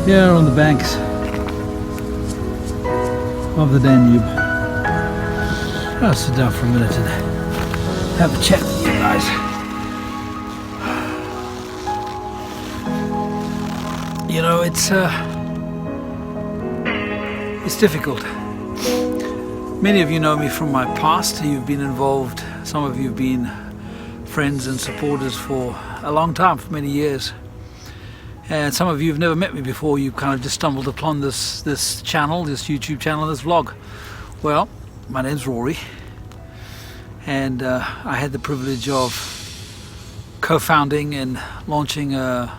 Here on the banks of the Danube. I'll sit down for a minute and have a chat with you guys. You know, it's difficult. Many of you know me from my past. You've been involved. Some of you have been friends and supporters for a long time, for many years. And some of you have never met me before. You've kind of just stumbled upon this channel, this YouTube channel, this vlog. Well, my name's Rory, and I had the privilege of co-founding and launching a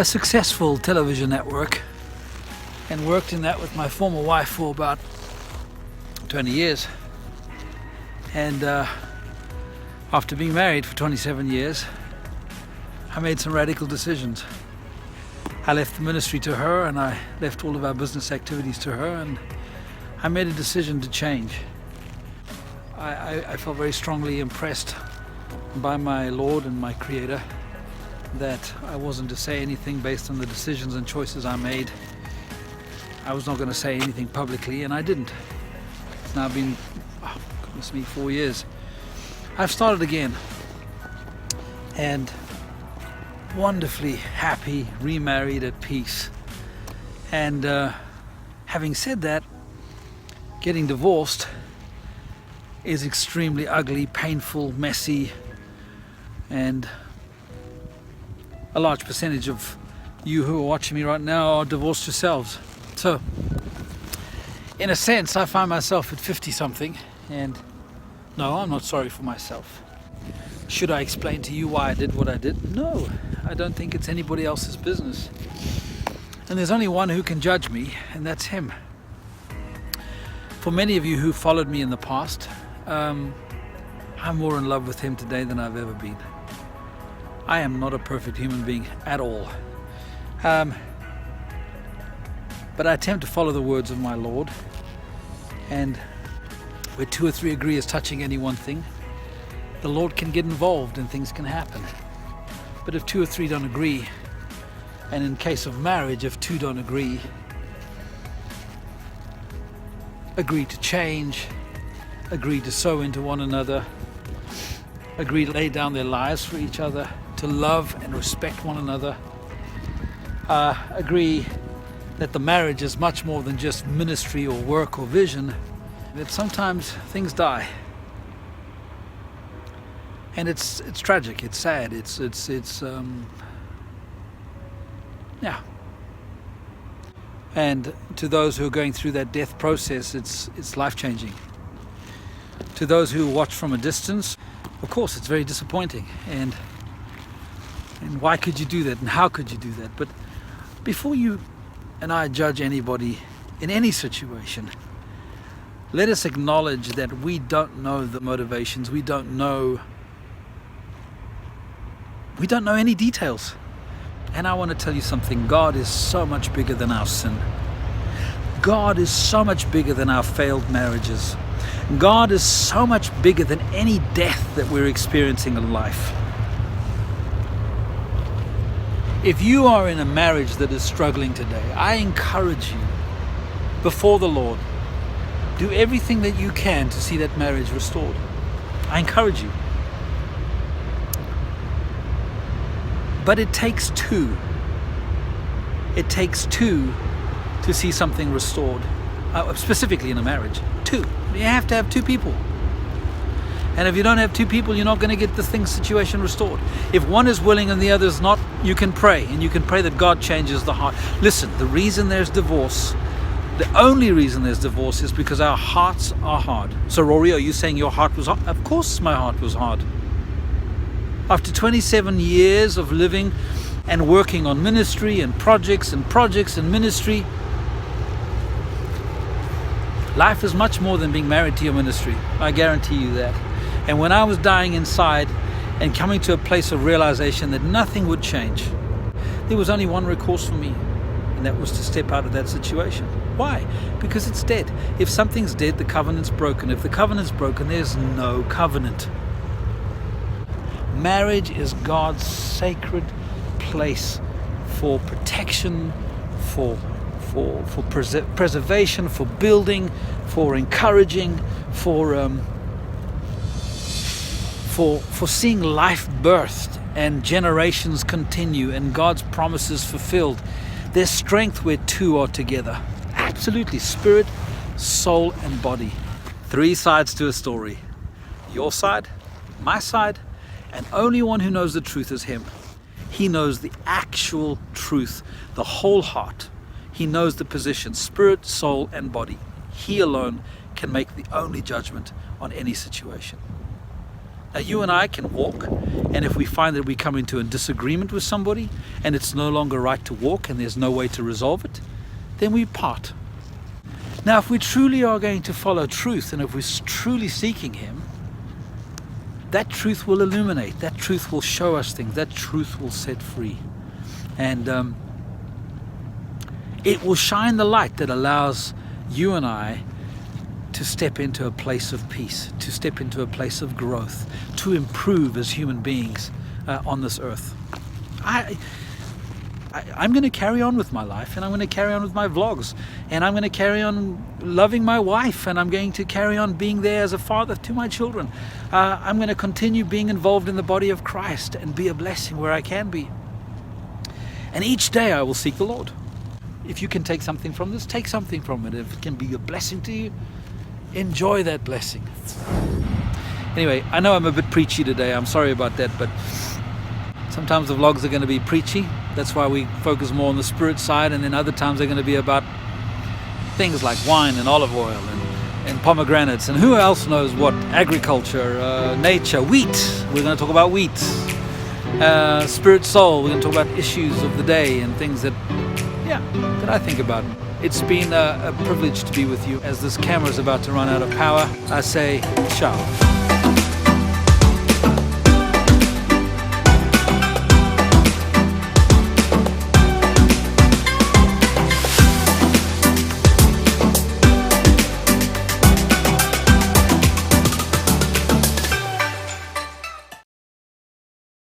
successful television network, and worked in that with my former wife for about 20 years. And after being married for 27 years, I made some radical decisions. I left the ministry to her, and I left all of our business activities to her, and I made a decision to change. I felt very strongly impressed by my Lord and my Creator that I wasn't to say anything based on the decisions and choices I made. I was not going to say anything publicly, and I didn't. It's now been, oh, goodness me, 4 years. I've started again, and wonderfully happy, remarried, at peace. And having said that, getting divorced is extremely ugly, painful, messy, and a large percentage of you who are watching me right now are divorced yourselves. So, in a sense, I find myself at 50 something, and no, I'm not sorry for myself. Should I explain to you why I did what I did? No, I don't think it's anybody else's business. And there's only one who can judge me, and that's Him. For many of you who followed me in the past, I'm more in love with Him today than I've ever been. I am not a perfect human being at all. But I attempt to follow the words of my Lord, and where 2 or 3 agree as touching any one thing, the Lord can get involved and things can happen. But if 2 or 3 don't agree, and in case of marriage, if 2 don't agree to change, agree to sow into one another, agree to lay down their lives for each other, to love and respect one another, agree that the marriage is much more than just ministry or work or vision, that sometimes things die. And it's tragic, it's sad, it's yeah. And to those who are going through that death process, it's life-changing. To those who watch from a distance, of course, it's very disappointing. And why could you do that? And how could you do that? But before you and I judge anybody in any situation, let us acknowledge that we don't know the motivations. We don't know any details. And I want to tell you something. God is so much bigger than our sin. God is so much bigger than our failed marriages. God is so much bigger than any death that we're experiencing in life. If you are in a marriage that is struggling today, I encourage you, before the Lord, do everything that you can to see that marriage restored. I encourage you. But it takes 2. It takes 2 to see something restored. Specifically in a marriage. 2. You have to have 2 people. And if you don't have 2 people, you're not going to get the situation restored. If one is willing and the other is not, you can pray. And you can pray that God changes the heart. Listen, the reason there's divorce, the only reason there's divorce is because our hearts are hard. So Rory, are you saying your heart was hard? Of course my heart was hard. After 27 years of living and working on ministry and projects and ministry, life is much more than being married to your ministry. I guarantee you that. And when I was dying inside and coming to a place of realization that nothing would change, there was only one recourse for me, and that was to step out of that situation. Why? Because it's dead. If something's dead, the covenant's broken. If the covenant's broken, there's no covenant. Marriage is God's sacred place for protection, for preservation, for building, for encouraging, for seeing life birthed and generations continue and God's promises fulfilled. There's strength where two are together. Absolutely. Spirit, soul, and body. Three sides to a story. Your side, my side, and only one who knows the truth is Him. He knows the actual truth, the whole heart. He knows the position, spirit, soul, and body. He alone can make the only judgment on any situation. Now, you and I can walk, and if we find that we come into a disagreement with somebody and it's no longer right to walk and there's no way to resolve it, then we part. Now, if we truly are going to follow truth, and if we're truly seeking Him, that truth will illuminate, that truth will show us things, that truth will set free. And it will shine the light that allows you and I to step into a place of peace, to step into a place of growth, to improve as human beings on this earth. I'm going to carry on with my life, and I'm going to carry on with my vlogs, and I'm going to carry on loving my wife, and I'm going to carry on being there as a father to my children. I'm going to continue being involved in the body of Christ and be a blessing where I can be. And each day I will seek the Lord. If you can take something from this, take something from it. If it can be a blessing to you, enjoy that blessing. Anyway, I know I'm a bit preachy today. I'm sorry about that, but sometimes the vlogs are going to be preachy. That's why we focus more on the spirit side, and then other times they're going to be about things like wine and olive oil and pomegranates and who else knows what, agriculture, nature, wheat. We're going to talk about wheat. Spirit, soul, we're going to talk about issues of the day and things that I think about. It's been a privilege to be with you. As this camera is about to run out of power, I say ciao.